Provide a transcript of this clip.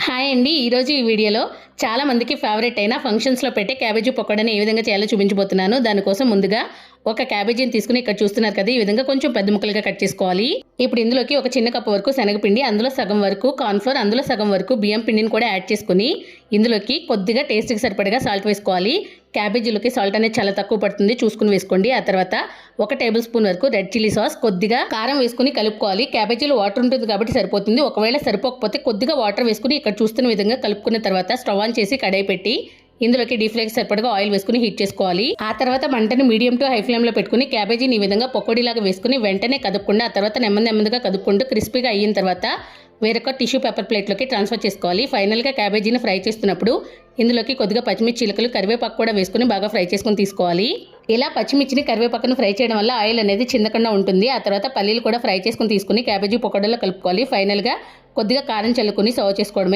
Hi అండి. ఈరోజు ఈ వీడియోలో చాలా మందికి ఫేవరెట్ అయిన ఫంక్షన్స్లో పెట్టే క్యాబేజీ పకోడాని ఏ విధంగా చేయాలో చూపించబోతున్నాను. దానికోసం ముందుగా ఒక క్యాబేజీని తీసుకుని ఇక్కడ చూస్తున్నారు కదా, ఈ విధంగా కొంచెం పెద్ద ముక్కలుగా కట్ చేసుకోవాలి. ఇప్పుడు ఇందులోకి ఒక చిన్న కప్పు వరకు శనగపిండి, అందులో సగం వరకు కార్న్ఫ్లోర్, అందులో సగం వరకు బియ్యం పిండిని కూడా యాడ్ చేసుకుని ఇందులోకి కొద్దిగా టేస్ట్కి సరిపడగా సాల్ట్ వేసుకోవాలి. క్యాబేజీలోకి సాల్ట్ అనేది చాలా తక్కువ పడుతుంది, చూసుకుని వేసుకోండి. ఆ తర్వాత 1 టేబుల్ స్పూన్ వరకు రెడ్ చిల్లీ సాస్, కొద్దిగా కారం వేసుకుని కలుపుకోవాలి. క్యాబేజీలో వాటర్ ఉంటుంది కాబట్టి సరిపోతుంది. ఒకవేళ సరిపోకపోతే కొద్దిగా వాటర్ వేసుకుని ఇక్కడ చూస్తున్న విధంగా కలుపుకున్న తర్వాత స్టవ్ ఆన్ చేసి కడాయి పెట్టి ఇందులోకి డీప్ ఫ్రైకి సరిపడగా ఆయిల్ వేసుకుని హీట్ చేసుకోవాలి. ఆ తర్వాత మంటని మీడియం టు హై ఫ్లేమ్లో పెట్టుకుని క్యాబేజీని ఈ విధంగా పకోడీలాగా వేసుకుని వెంటనే కదుపుకుండా ఆ తర్వాత నెమ్మదిగా కదుపుకుంటూ క్రిస్పీగా అయిన తర్వాత వేరొక టిష్యూ పేపర్ ప్లేట్లోకి ట్రాన్స్ఫర్ చేసుకోవాలి. ఫైనల్గా క్యాబేజీని ఫ్రై చేస్తున్నప్పుడు ఇందులోకి కొద్దిగా పచ్చిమిర్చి చిలుకలు, కరివేపాకు కూడా వేసుకుని బాగా ఫ్రై చేసుకుని తీసుకోవాలి. ఇలా పచ్చిమిర్చిని కరివేపాకును ఫ్రై చేయడం వల్ల ఆయిల్ అనేది చిందకుండా ఉంటుంది. ఆ తర్వాత పల్లీలు కూడా ఫ్రై చేసుకుని తీసుకుని క్యాబేజీ పకోడాలో కలుపుకోవాలి. ఫైనల్గా కొద్దిగా కారం చల్లుకుని సర్వ్ చేసుకోవడమే.